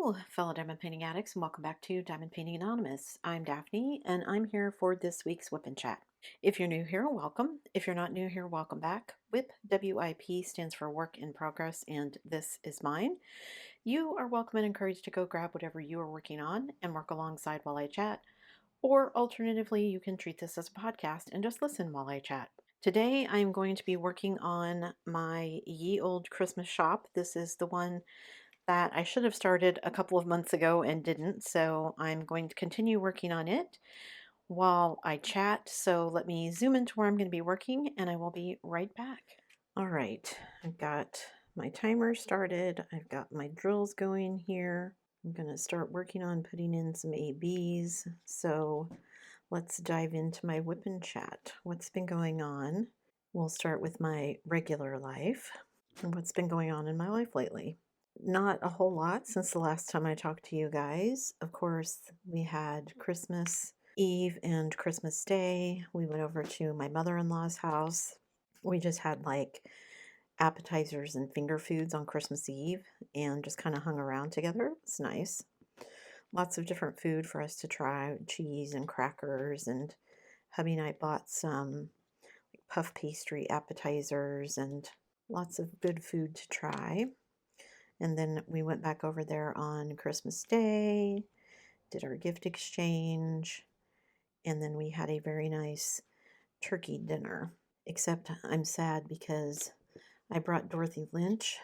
Hello, fellow diamond painting addicts, and welcome back to Diamond Painting Anonymous. I'm Daphne, and I'm here for this week's WIP and Chat. If you're new here, welcome. If you're not new here, welcome back. WIP, W-I-P, stands for Work in Progress, and this is mine. You are welcome and encouraged to go grab whatever you are working on and work alongside while I chat. Or alternatively, you can treat this as a podcast and just listen while I chat. Today, I'm going to be working on my ye old Christmas shop. This is the one that I should have started a couple of months ago and didn't, so I'm going to continue working on it while I chat. So let me zoom into where I'm going to be working and I will be right back. All right, I've got my timer started. I've got my drills going here. I'm going to start working on putting in some ABs. So let's dive into my WIP and Chat. What's been going on? We'll start with my regular life and what's been going on in my life lately. Not a whole lot since the last time I talked to you guys. Of course, we had Christmas Eve and Christmas Day. We went over to my mother-in-law's house. We just had like appetizers and finger foods on Christmas Eve and just kind of hung around together. It's nice. Lots of different food for us to try, cheese and crackers, and hubby and I bought some puff pastry appetizers and lots of good food to try. And then we went back over there on Christmas Day, did our gift exchange, and then we had a very nice turkey dinner. Except I'm sad because I brought Dorothy Lynch.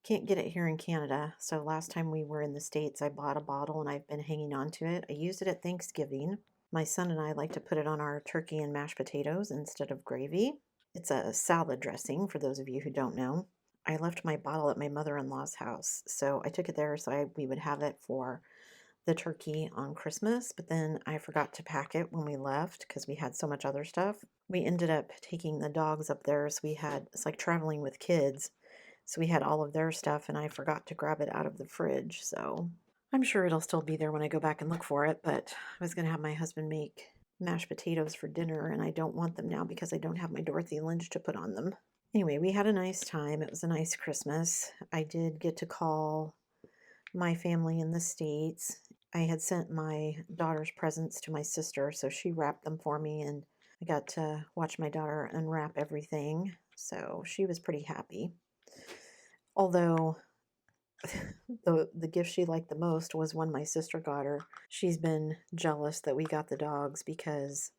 Can't get it here in Canada, so last time we were in the States, I bought a bottle and I've been hanging on to it. I used it at Thanksgiving. My son and I like to put it on our turkey and mashed potatoes instead of gravy. It's a salad dressing, for those of you who don't know. I left my bottle at my mother-in-law's house, so I took it there so we would have it for the turkey on Christmas, but then I forgot to pack it when we left because we had so much other stuff. We ended up taking the dogs up there, so it's like traveling with kids, so we had all of their stuff, and I forgot to grab it out of the fridge, so I'm sure it'll still be there when I go back and look for it, but I was going to have my husband make mashed potatoes for dinner, and I don't want them now because I don't have my Dorothy Lynch to put on them. Anyway, we had a nice time. It was a nice Christmas. I did get to call my family in the States. I had sent my daughter's presents to my sister, so she wrapped them for me, and I got to watch my daughter unwrap everything, so she was pretty happy. Although the gift she liked the most was one my sister got her. She's been jealous that we got the dogs because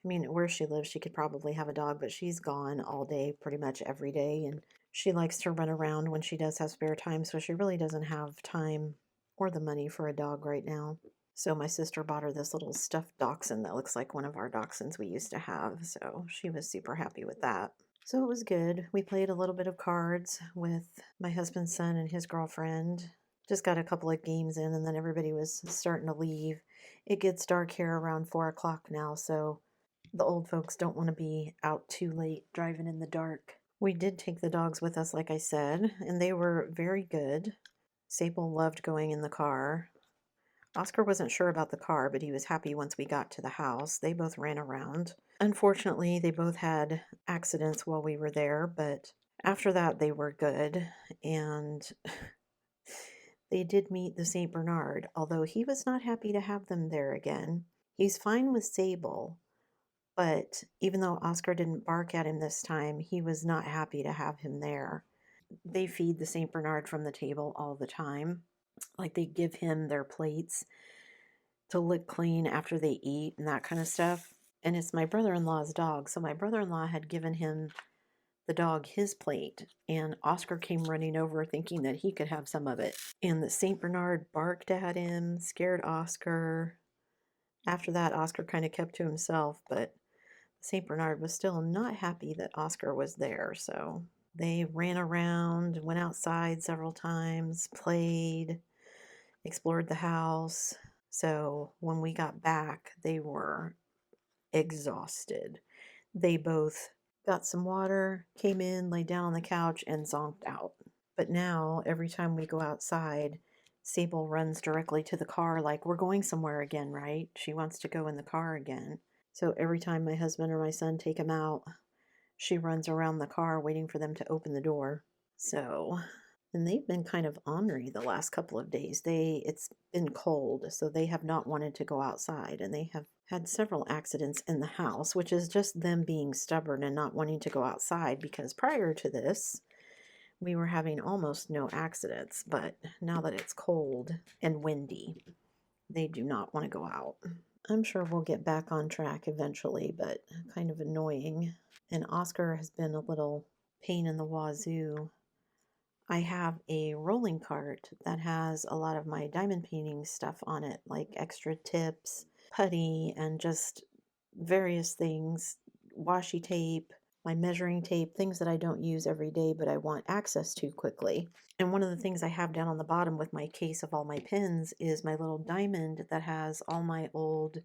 I mean, where she lives, she could probably have a dog, but she's gone all day, pretty much every day, and she likes to run around when she does have spare time, so she really doesn't have time or the money for a dog right now. So my sister bought her this little stuffed dachshund that looks like one of our dachshunds we used to have, so she was super happy with that. So it was good. We played a little bit of cards with my husband's son and his girlfriend. Just got a couple of games in, and then everybody was starting to leave. It gets dark here around 4 o'clock now, so the old folks don't want to be out too late driving in the dark. We did take the dogs with us, like I said, and they were very good. Sable loved going in the car. Oscar wasn't sure about the car, but he was happy once we got to the house. They both ran around. Unfortunately, they both had accidents while we were there, but after that, they were good. And they did meet the St. Bernard, although he was not happy to have them there again. He's fine with Sable, but even though Oscar didn't bark at him this time, he was not happy to have him there. They feed the St. Bernard from the table all the time. Like they give him their plates to lick clean after they eat and that kind of stuff. And it's my brother-in-law's dog. So my brother-in-law had given him the dog his plate, and Oscar came running over thinking that he could have some of it. And the St. Bernard barked at him, scared Oscar. After that, Oscar kind of kept to himself, but St. Bernard was still not happy that Oscar was there, so they ran around, went outside several times, played, explored the house. So when we got back, they were exhausted. They both got some water, came in, laid down on the couch, and zonked out. But now, every time we go outside, Sable runs directly to the car like, we're going somewhere again, right? She wants to go in the car again. So every time my husband or my son take him out, she runs around the car waiting for them to open the door. So And they've been kind of ornery the last couple of days. It's been cold, so they have not wanted to go outside, and they have had several accidents in the house, which is just them being stubborn and not wanting to go outside, because prior to this, we were having almost no accidents, but now that it's cold and windy, they do not want to go out. I'm sure we'll get back on track eventually, but kind of annoying. And Oscar has been a little pain in the wazoo. I have a rolling cart that has a lot of my diamond painting stuff on it, like extra tips, putty, and just various things, washi tape, my measuring tape, things that I don't use every day but I want access to quickly. And one of the things I have down on the bottom with my case of all my pins is my little diamond that has all my old,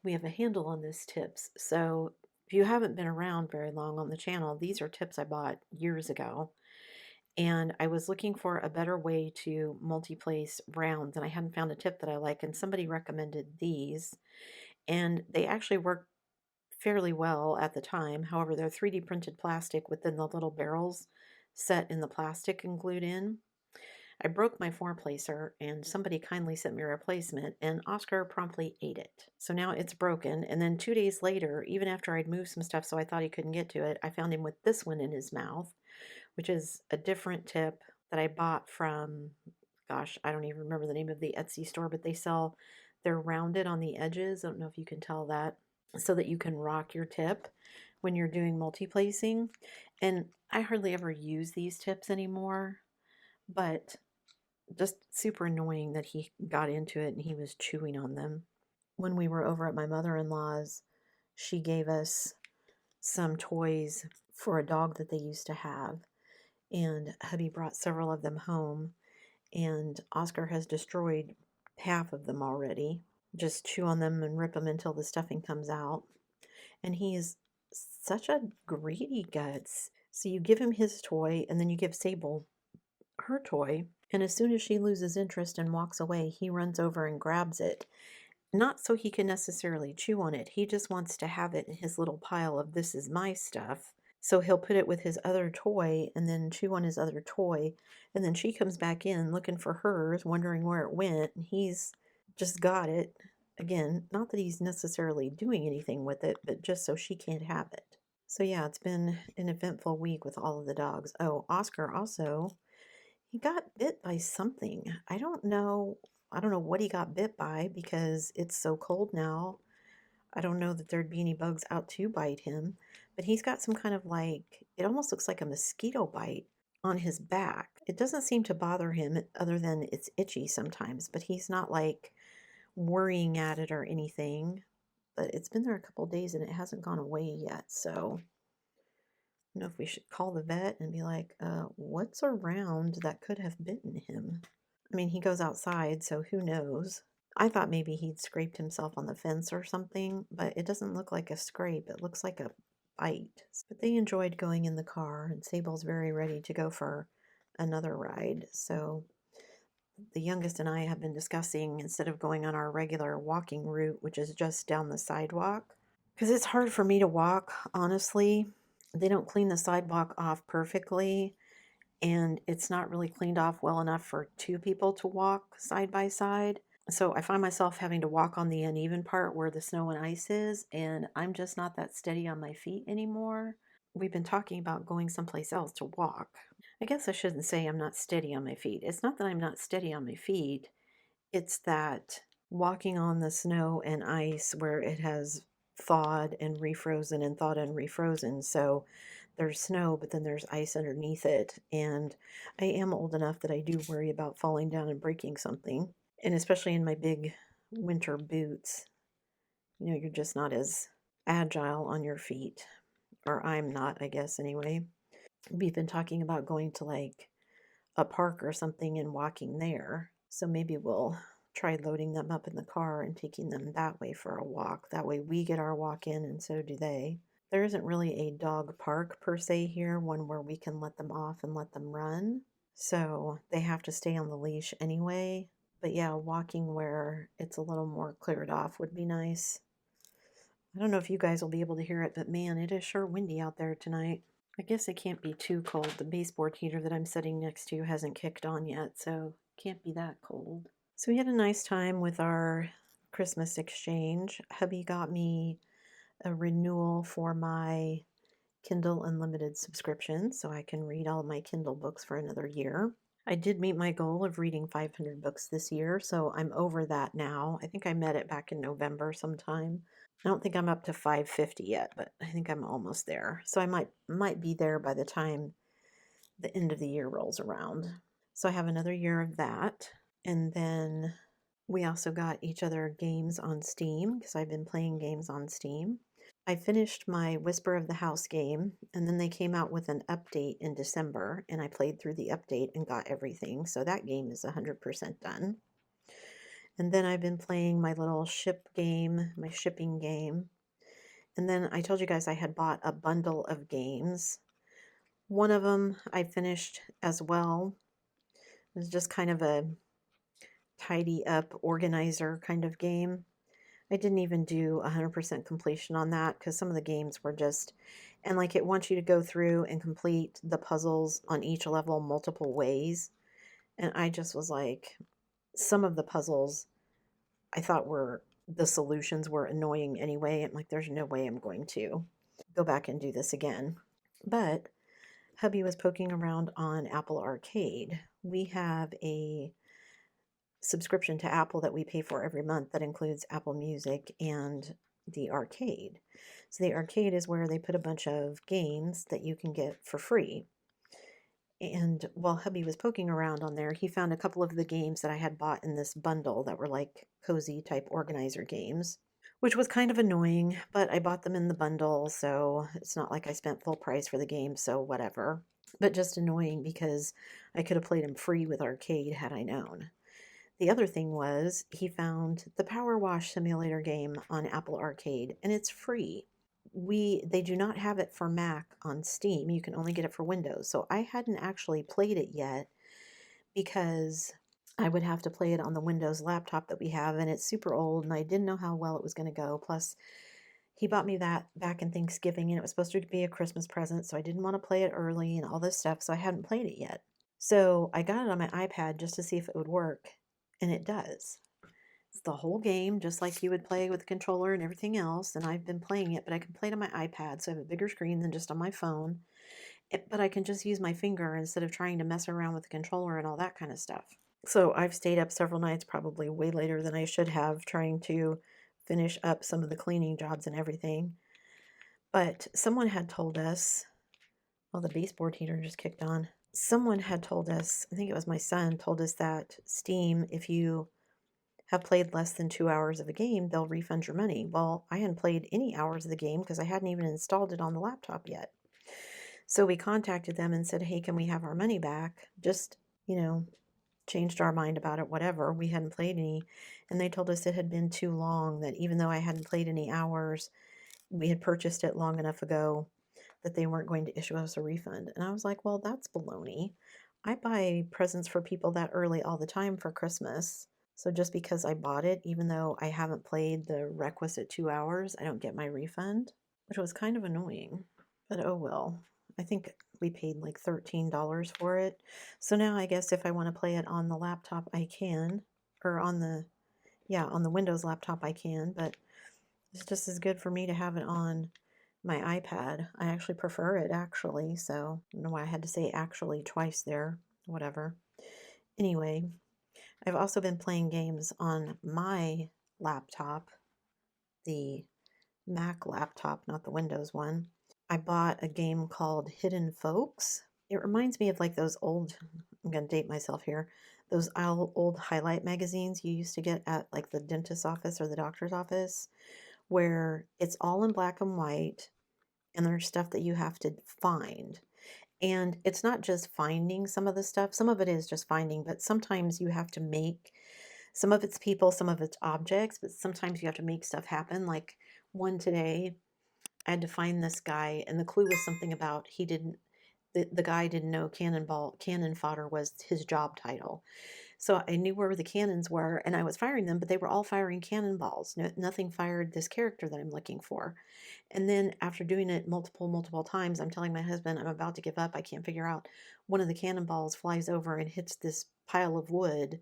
we have a handle on this tips. So if you haven't been around very long on the channel, these are tips I bought years ago. And I was looking for a better way to multi-place rounds, and I hadn't found a tip that I like, and somebody recommended these, and they actually work fairly well at the time. However, they're 3D printed plastic within the little barrels set in the plastic and glued in. I broke my four placer and somebody kindly sent me a replacement, and Oscar promptly ate it. So now it's broken. And then 2 days later, even after I'd moved some stuff so I thought he couldn't get to it, I found him with this one in his mouth, which is a different tip that I bought from, gosh, I don't even remember the name of the Etsy store, but they're rounded on the edges. I don't know if you can tell that, so that you can rock your tip when you're doing multi-placing. And I hardly ever use these tips anymore, but just super annoying that he got into it and he was chewing on them. When we were over at my mother-in-law's, she gave us some toys for a dog that they used to have, and hubby brought several of them home, and Oscar has destroyed half of them already. Just chew on them and rip them until the stuffing comes out. And he is such a greedy guts. So you give him his toy, and then you give Sable her toy, and as soon as she loses interest and walks away, he runs over and grabs it. Not so he can necessarily chew on it. He just wants to have it in his little pile of this is my stuff. So he'll put it with his other toy and then chew on his other toy. And then she comes back in looking for hers, wondering where it went. And he's just got it. Again, not that he's necessarily doing anything with it, but just so she can't have it. So yeah, it's been an eventful week with all of the dogs. Oh, Oscar also, he got bit by something. I don't know what he got bit by because it's so cold now. I don't know that there'd be any bugs out to bite him, but he's got some kind of like, it almost looks like a mosquito bite on his back. It doesn't seem to bother him other than it's itchy sometimes, but he's not like worrying at it or anything. But it's been there a couple days and it hasn't gone away yet. So I don't know if we should call the vet and be like, what's around that could have bitten him? I mean, he goes outside, so who knows? I thought maybe he'd scraped himself on the fence or something, but it doesn't look like a scrape. It looks like a bite. But they enjoyed going in the car, and Sable's very ready to go for another ride. So the youngest and I have been discussing, instead of going on our regular walking route, which is just down the sidewalk, because it's hard for me to walk, honestly. They don't clean the sidewalk off perfectly, and it's not really cleaned off well enough for two people to walk side by side. So I find myself having to walk on the uneven part where the snow and ice is, and I'm just not that steady on my feet anymore. We've been talking about going someplace else to walk. I guess I shouldn't say I'm not steady on my feet. It's not that I'm not steady on my feet. It's that walking on the snow and ice where it has thawed and refrozen and thawed and refrozen. So there's snow, but then there's ice underneath it. And I am old enough that I do worry about falling down and breaking something. And especially in my big winter boots, you're just not as agile on your feet. Or I'm not, I guess, anyway. We've been talking about going to like a park or something and walking there. So maybe we'll try loading them up in the car and taking them that way for a walk. That way we get our walk in and so do they. There isn't really a dog park per se here, one where we can let them off and let them run. So they have to stay on the leash anyway. But yeah, walking where it's a little more cleared off would be nice. I don't know if you guys will be able to hear it, but man, it is sure windy out there tonight. I guess it can't be too cold. The baseboard heater that I'm sitting next to hasn't kicked on yet, so it can't be that cold. So we had a nice time with our Christmas exchange. Hubby got me a renewal for my Kindle Unlimited subscription so I can read all my Kindle books for another year. I did meet my goal of reading 500 books this year, so I'm over that now. I think I met it back in November sometime. I don't think I'm up to 550 yet, but I think I'm almost there. So I might be there by the time the end of the year rolls around. So I have another year of that. And then we also got each other games on Steam because I've been playing games on Steam. I finished my Whisper of the House game, and then they came out with an update in December, and I played through the update and got everything. So that game is 100% done. And then I've been playing my little ship game, my shipping game. And then I told you guys I had bought a bundle of games. One of them I finished as well. It was just kind of a tidy up organizer kind of game. I didn't even do 100% completion on that because some of the games were just, and like it wants you to go through and complete the puzzles on each level multiple ways. And I just was like, some of the puzzles I thought were, the solutions were annoying anyway. I'm like, there's no way I'm going to go back and do this again. But hubby was poking around on Apple Arcade. We have a subscription to Apple that we pay for every month that includes Apple Music and the arcade. So the arcade is where they put a bunch of games that you can get for free. And while hubby was poking around on there, he found a couple of the games that I had bought in this bundle that were like cozy type organizer games, which was kind of annoying, but I bought them in the bundle, so it's not like I spent full price for the game, so whatever. But just annoying because I could have played them free with arcade had I known. The other thing was he found the Power Wash Simulator game on Apple Arcade, and it's free. They do not have it for Mac on Steam. You can only get it for Windows. So I hadn't actually played it yet because I would have to play it on the Windows laptop that we have, and it's super old, and I didn't know how well it was going to go. Plus, he bought me that back in Thanksgiving, and it was supposed to be a Christmas present, so I didn't want to play it early and all this stuff, so I hadn't played it yet. So I got it on my iPad just to see if it would work, and it does. It's the whole game, just like you would play with the controller and everything else, and I've been playing it, but I can play it on my iPad, so I have a bigger screen than just on my phone. But I can just use my finger instead of trying to mess around with the controller and all that kind of stuff. So I've stayed up several nights, probably way later than I should have, trying to finish up some of the cleaning jobs and everything. But someone had told us, well, the baseboard heater just kicked on. Someone had told us, I think it was my son, told us that Steam, if you have played less than 2 hours of a game, they'll refund your money. Well, I hadn't played any hours of the game because I hadn't even installed it on the laptop yet. So we contacted them and said, hey, can we have our money back? Just, changed our mind about it, whatever. We hadn't played any. And they told us it had been too long, that even though I hadn't played any hours, we had purchased it long enough ago that they weren't going to issue us a refund. And I was like, well, that's baloney. I buy presents for people that early all the time for Christmas. So just because I bought it, even though I haven't played the requisite 2 hours, I don't get my refund, which was kind of annoying. But oh well. I think we paid like $13 for it. So now I guess if I want to play it on the laptop, I can. Or on the Windows laptop, I can. But it's just as good for me to have it on my iPad. I actually prefer it, actually. So I don't know why I had to say actually twice there. Whatever. Anyway, I've also been playing games on my laptop, the Mac laptop, not the Windows one. I bought a game called Hidden Folks. It reminds me of like those old, I'm going to date myself here, those old highlight magazines you used to get at like the dentist's office or the doctor's office, where it's all in black and white and there's stuff that you have to find. And it's not just finding some of the stuff, some of it is just finding, but sometimes you have to make, some of it's people, some of it's objects, but sometimes you have to make stuff happen. Like one today, I had to find this guy, and the clue was something about the guy didn't know cannon fodder was his job title. So I knew where the cannons were, and I was firing them, but they were all firing cannonballs. Nothing fired this character that I'm looking for. And then after doing it multiple times, I'm telling my husband, I'm about to give up. I can't figure out. One of the cannonballs flies over and hits this pile of wood,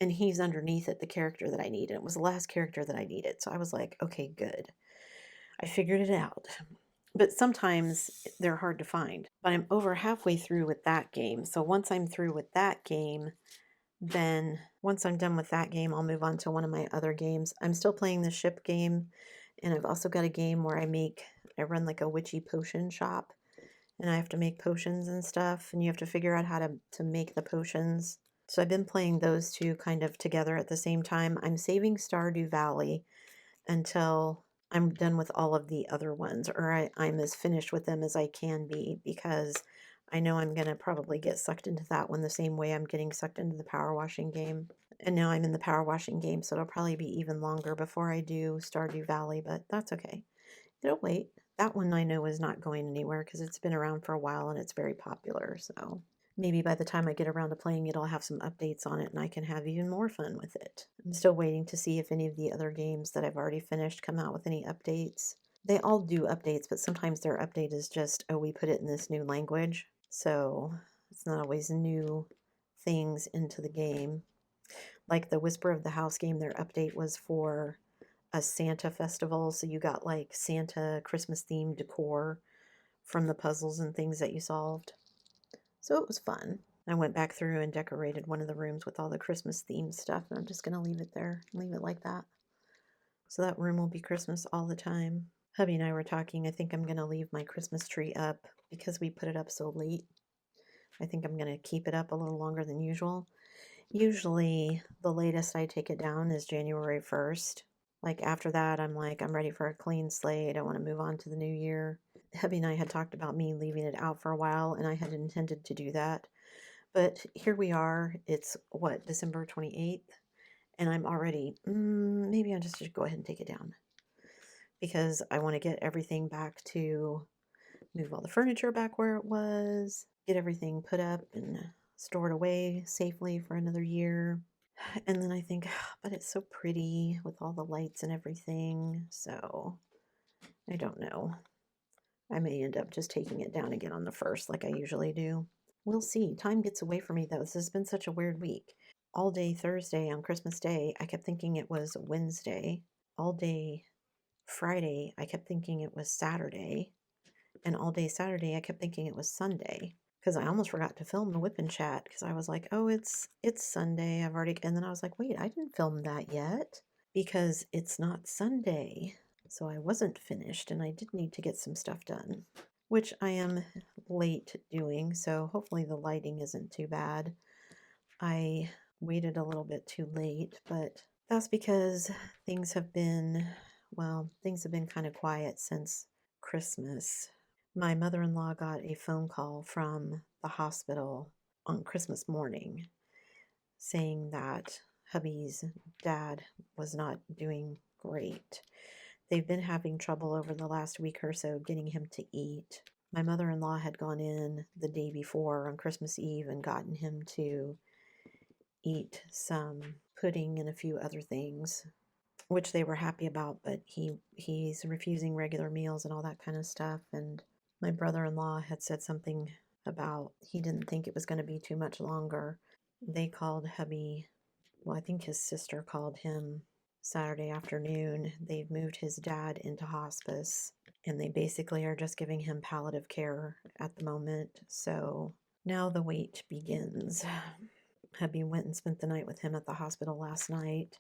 and he's underneath it, the character that I need. And it was the last character that I needed. So I was like, okay, good. I figured it out. But sometimes they're hard to find. But I'm over halfway through with that game. So once I'm through with that game, then once I'm done with that game, I'll move on to one of my other games. I'm still playing the ship game, and I've also got a game where I run like a witchy potion shop, and I have to make potions and stuff, and you have to figure out how to make the potions. So I've been playing those two kind of together at the same time. I'm saving Stardew Valley until I'm done with all of the other ones, or I'm as finished with them as I can be, because I know I'm going to probably get sucked into that one the same way I'm getting sucked into the power washing game. And now I'm in the power washing game, so it'll probably be even longer before I do Stardew Valley, but that's okay. It'll wait. That one I know is not going anywhere because it's been around for a while and it's very popular, so maybe by the time I get around to playing it, I'll have some updates on it and I can have even more fun with it. I'm still waiting to see if any of the other games that I've already finished come out with any updates. They all do updates, but sometimes their update is just, oh, we put it in this new language. So it's not always new things into the game. Like the Whisper of the House game, their update was for a Santa festival. So you got like Santa Christmas themed decor from the puzzles and things that you solved. So it was fun. I went back through and decorated one of the rooms with all the Christmas themed stuff, and I'm just going to leave it there, leave it like that. So that room will be Christmas all the time. Hubby and I were talking, I think I'm going to leave my Christmas tree up because we put it up so late. I think I'm going to keep it up a little longer than usual. Usually the latest I take it down is January 1st. Like after that, I'm like, I'm ready for a clean slate. I want to move on to the new year. Hubby and I had talked about me leaving it out for a while, and I had intended to do that. But here we are. It's what, December 28th? And I'm already, maybe I'll just go ahead and take it down. Because I want to get everything back to, move all the furniture back where it was, get everything put up and stored away safely for another year. And then I think, but it's so pretty with all the lights and everything. So I don't know. I may end up just taking it down again on the 1st like I usually do. We'll see. Time gets away from me though. This has been such a weird week. All day Thursday on Christmas Day, I kept thinking it was Wednesday. All day Friday, I kept thinking it was Saturday. And all day Saturday, I kept thinking it was Sunday. Because I almost forgot to film the WIP&chat because I was like, oh, it's Sunday. I've already, and then I was like, wait, I didn't film that yet because it's not Sunday. So I wasn't finished and I did need to get some stuff done, which I am late doing. So hopefully the lighting isn't too bad. I waited a little bit too late, but that's because things have been, well, things have been kind of quiet since Christmas. My mother-in-law got a phone call from the hospital on Christmas morning saying that hubby's dad was not doing great. They've been having trouble over the last week or so getting him to eat. My mother-in-law had gone in the day before on Christmas Eve and gotten him to eat some pudding and a few other things, which they were happy about, but he's refusing regular meals and all that kind of stuff. And my brother-in-law had said something about he didn't think it was going to be too much longer. They called hubby, well, I think his sister called him Saturday afternoon. They've moved his dad into hospice, and they basically are just giving him palliative care at the moment. So now the wait begins. Hubby went and spent the night with him at the hospital last night.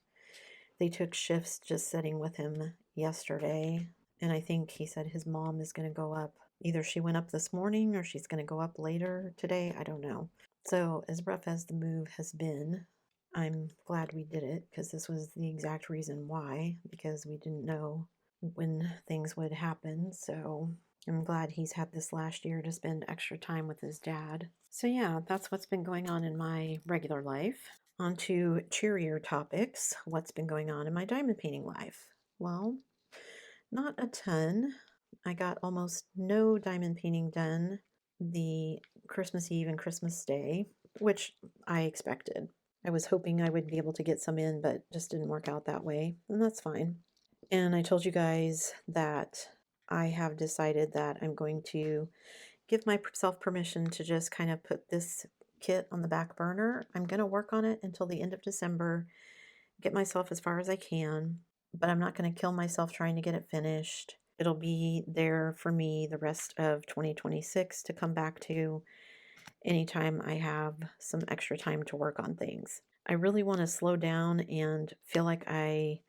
They took shifts just sitting with him yesterday, and I think he said his mom is going to go up. Either she went up this morning or she's going to go up later today. I don't know. So as rough as the move has been, I'm glad we did it because this was the exact reason why, because we didn't know when things would happen. So I'm glad he's had this last year to spend extra time with his dad. So yeah, that's what's been going on in my regular life. On to cheerier topics. What's been going on in my diamond painting life? Well, not a ton. I got almost no diamond painting done the Christmas Eve and Christmas Day, which I expected. I was hoping I would be able to get some in, but just didn't work out that way, and that's fine. And I told you guys that I have decided that I'm going to give myself permission to just kind of put this kit on the back burner. I'm going to work on it until the end of December, get myself as far as I can, but I'm not going to kill myself trying to get it finished. It'll be there for me the rest of 2026 to come back to anytime I have some extra time to work on things. I really want to slow down and feel like I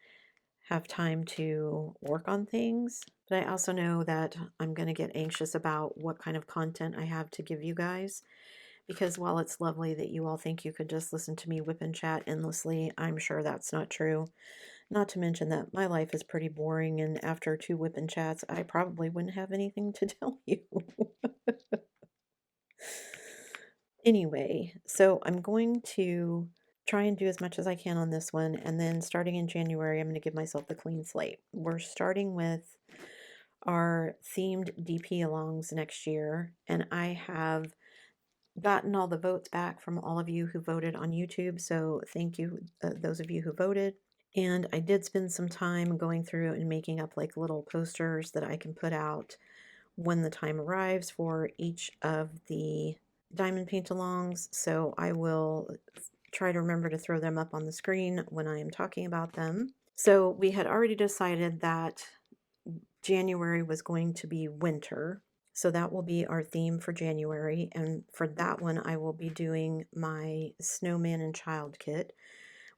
have time to work on things, but I also know that I'm going to get anxious about what kind of content I have to give you guys, because while it's lovely that you all think you could just listen to me whip and chat endlessly, I'm sure that's not true. Not to mention that my life is pretty boring, and after 2 whip and chats, I probably wouldn't have anything to tell you. Anyway, so I'm going to try and do as much as I can on this one, and then starting in January, I'm going to give myself the clean slate. We're starting with our themed DP alongs next year, and I have gotten all the votes back from all of you who voted on YouTube, so thank you, those of you who voted. And I did spend some time going through and making up like little posters that I can put out when the time arrives for each of the diamond paint alongs, so I will try to remember to throw them up on the screen when I am talking about them. So we had already decided that January was going to be winter, so that will be our theme for January, and for that one I will be doing my snowman and child kit,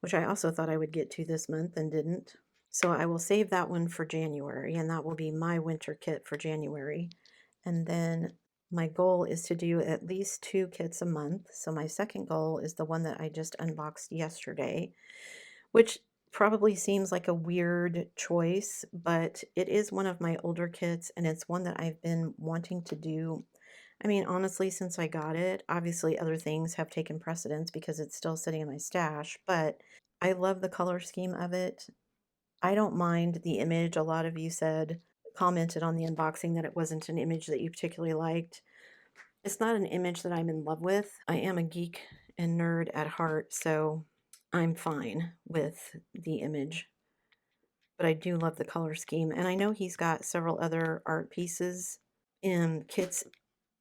which I also thought I would get to this month and didn't. So I will save that one for January, and that will be my winter kit for January. And then my goal is to do at least 2 kits a month. So my second goal is the one that I just unboxed yesterday, which probably seems like a weird choice, but it is one of my older kits, and it's one that I've been wanting to do. I mean, honestly, since I got it, obviously other things have taken precedence because it's still sitting in my stash, but I love the color scheme of it. I don't mind the image. A lot of you commented on the unboxing that it wasn't an image that you particularly liked. It's not an image that I'm in love with. I am a geek and nerd at heart, so I'm fine with the image. But I do love the color scheme, and I know he's got several other art pieces in kits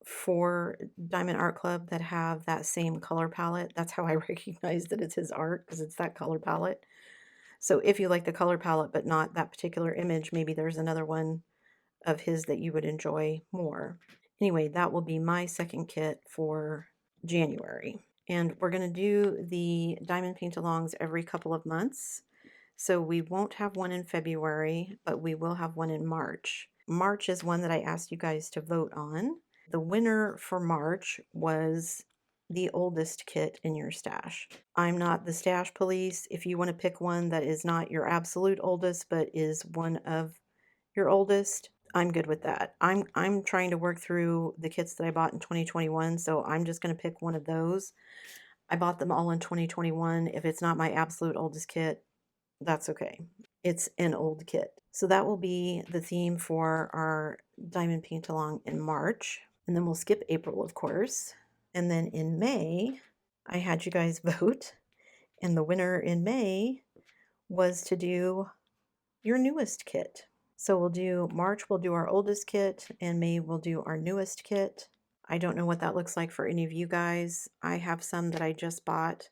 for Diamond Art Club that have that same color palette. That's how I recognize that it's his art, because it's that color palette. So if you like the color palette but not that particular image, maybe there's another one of his that you would enjoy more. Anyway, that will be my second kit for January. And we're going to do the diamond paint alongs every couple of months. So we won't have one in February, but we will have one in March. March is one that I asked you guys to vote on. The winner for March was the oldest kit in your stash. I'm not the stash police. If you want to pick one that is not your absolute oldest, but is one of your oldest, I'm good with that. I'm trying to work through the kits that I bought in 2021, so I'm just going to pick one of those. I bought them all in 2021. If it's not my absolute oldest kit, that's okay. It's an old kit. So that will be the theme for our diamond paint along in March. And then we'll skip April, of course. And then in May, I had you guys vote. And the winner in May was to do your newest kit. So we'll do March, we'll do our oldest kit, and May we'll do our newest kit. I don't know what that looks like for any of you guys. I have some that I just bought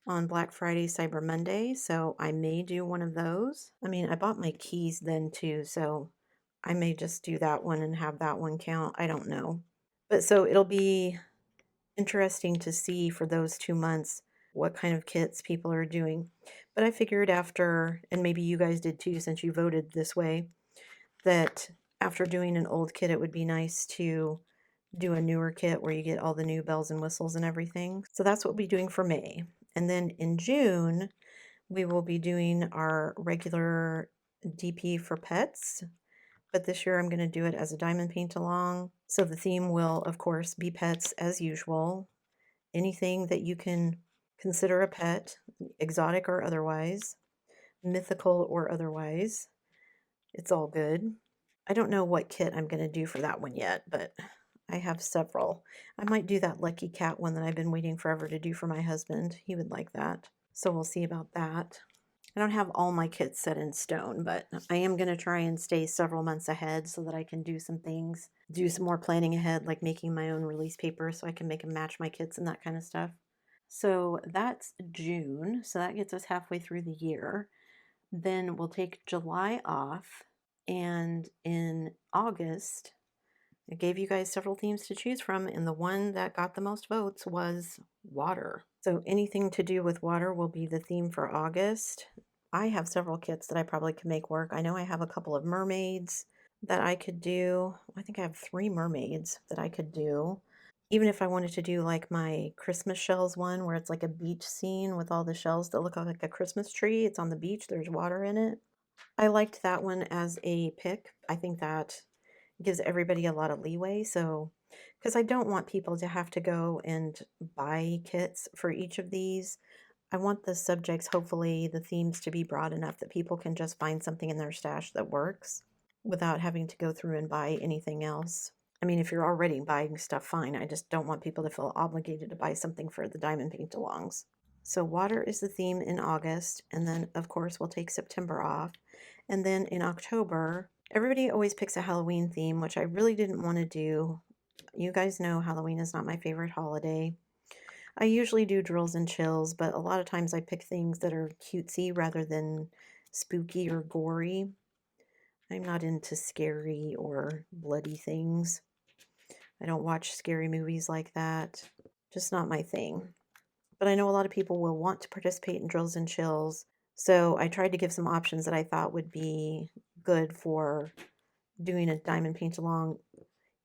on Black Friday, Cyber Monday, so I may do one of those. I mean, I bought my keys then too, so I may just do that one and have that one count. I don't know. But so it'll be interesting to see for those 2 months what kind of kits people are doing. But I figured after, and maybe you guys did too since you voted this way, that after doing an old kit, it would be nice to do a newer kit where you get all the new bells and whistles and everything. So that's what we'll be doing for May. And then in June, we will be doing our regular DP for pets. But this year I'm going to do it as a diamond paint along. So the theme will, of course, be pets as usual. Anything that you can consider a pet, exotic or otherwise, mythical or otherwise. It's all good. I don't know what kit I'm going to do for that one yet, but I have several. I might do that lucky cat one that I've been waiting forever to do for my husband. He would like that. So we'll see about that. I don't have all my kits set in stone, but I am going to try and stay several months ahead so that I can do some things, do some more planning ahead, like making my own release paper so I can make and match my kits and that kind of stuff. So that's June. So that gets us halfway through the year. Then we'll take July off. And in August, I gave you guys several themes to choose from, and the one that got the most votes was water. So anything to do with water will be the theme for August. I have several kits that I probably could make work. I know I have a couple of mermaids that I could do. I think I have 3 mermaids that I could do. Even if I wanted to do like my Christmas shells one where it's like a beach scene with all the shells that look like a Christmas tree. It's on the beach, there's water in it. I liked that one as a pick. I think that gives everybody a lot of leeway. So, because I don't want people to have to go and buy kits for each of these. I want the subjects, hopefully, the themes to be broad enough that people can just find something in their stash that works without having to go through and buy anything else. I mean, if you're already buying stuff, fine. I just don't want people to feel obligated to buy something for the diamond paint alongs. So water is the theme in August, and then of course we'll take September off. And then in October, everybody always picks a Halloween theme, which I really didn't want to do. You guys know Halloween is not my favorite holiday. I usually do drills and chills, but a lot of times I pick things that are cutesy rather than spooky or gory. I'm not into scary or bloody things. I don't watch scary movies like that. Just not my thing. But I know a lot of people will want to participate in drills and chills. So I tried to give some options that I thought would be good for doing a diamond paint along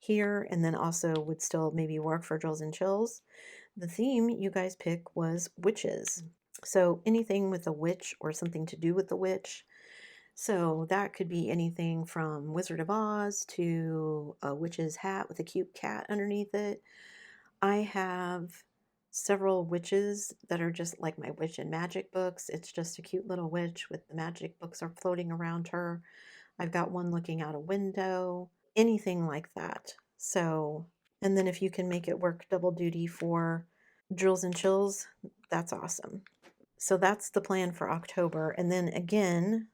here, and then also would still maybe work for drills and chills. The theme you guys pick was witches. So anything with a witch or something to do with the witch. So that could be anything from Wizard of Oz to a witch's hat with a cute cat underneath it. I have several witches that are just like my witch and magic books. It's just a cute little witch with the magic books are floating around her. I've got one looking out a window, anything like that. So, and then if you can make it work double duty for drills and chills, that's awesome. So that's the plan for October. And then again,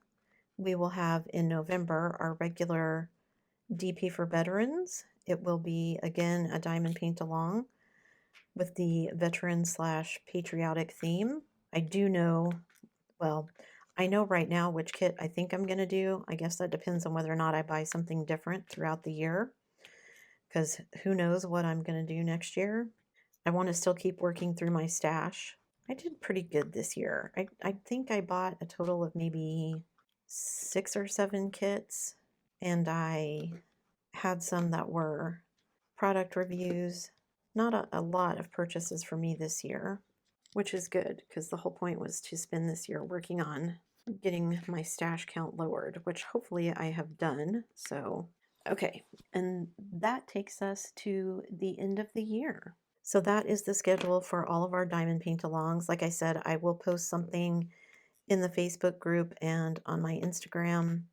we will have in November our regular DP for veterans. It will be again a diamond paint along with the veteran slash patriotic theme. I do know, well, I know right now which kit I think I'm going to do. I guess that depends on whether or not I buy something different throughout the year, because who knows what I'm going to do next year. I want to still keep working through my stash. I did pretty good this year. I think I bought a total of maybe 6 or 7 kits, and I had some that were product reviews. Not a lot of purchases for me this year, which is good because the whole point was to spend this year working on getting my stash count lowered, which hopefully I have done. So, okay, and that takes us to the end of the year. So that is the schedule for all of our diamond paint alongs. Like I said, I will post something in the Facebook group and on my Instagram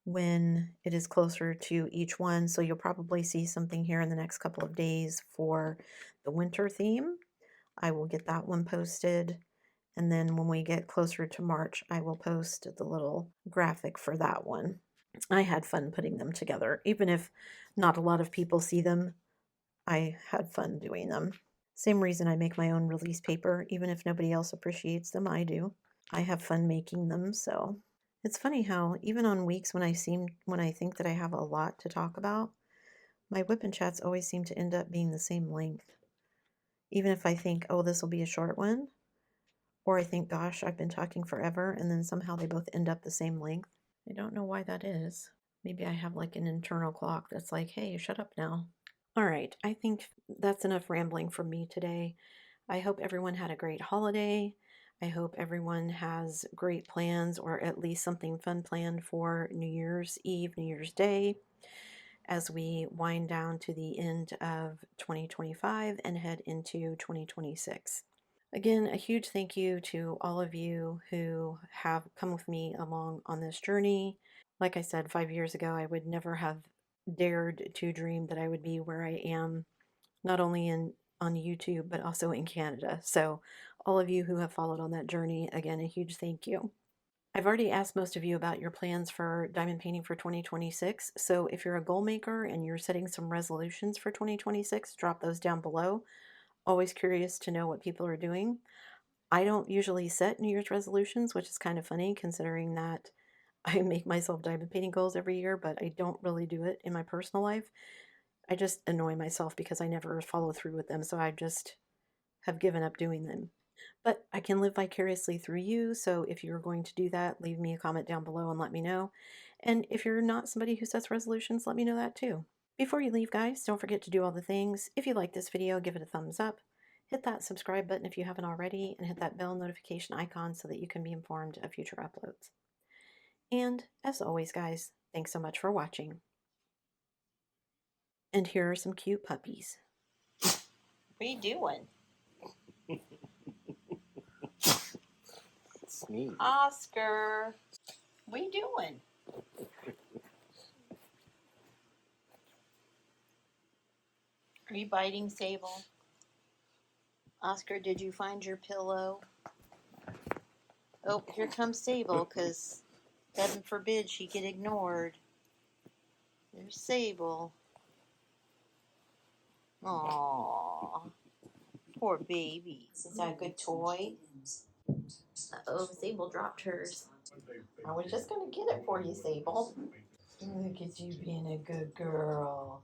when it is closer to each one. So you'll probably see something here in the next couple of days for the winter theme. I will get that one posted. And then when we get closer to March, I will post the little graphic for that one. I had fun putting them together. Even if not a lot of people see them, I had fun doing them. Same reason I make my own release paper. Even if nobody else appreciates them, I do. I have fun making them, so it's funny how even on weeks when I think that I have a lot to talk about, my whip and chats always seem to end up being the same length. Even if I think, oh, this will be a short one, or I think, gosh, I've been talking forever, and then somehow they both end up the same length. I don't know why that is. Maybe I have like an internal clock that's like, hey, shut up now. All right, I think that's enough rambling from me today. I hope everyone had a great holiday. I hope everyone has great plans or at least something fun planned for New Year's Eve, New Year's Day, as we wind down to the end of 2025 and head into 2026. Again, a huge thank you to all of you who have come with me along on this journey. Like I said, 5 years ago, I would never have dared to dream that I would be where I am, not only on YouTube, but also in Canada. So all of you who have followed on that journey, again, a huge thank you. I've already asked most of you about your plans for diamond painting for 2026. So if you're a goal maker and you're setting some resolutions for 2026, drop those down below. Always curious to know what people are doing. I don't usually set New Year's resolutions, which is kind of funny considering that I make myself diamond painting goals every year, but I don't really do it in my personal life. I just annoy myself because I never follow through with them, so I just have given up doing them. But I can live vicariously through you, so if you're going to do that, leave me a comment down below and let me know. And if you're not somebody who sets resolutions, let me know that too. Before you leave, guys, don't forget to do all the things. If you like this video, give it a thumbs up. Hit that subscribe button if you haven't already, and hit that bell notification icon so that you can be informed of future uploads. And as always, guys, thanks so much for watching. And here are some cute puppies. What are you doing? Sneeze. Oscar, what are you doing? Are you biting Sable? Oscar, did you find your pillow? Oh, here comes Sable, because heaven forbid she get ignored. There's Sable. Aww, poor baby. Is that a good toy? Uh-oh, Sable dropped hers. I was just going to get it for you, Sable. Look at you being a good girl.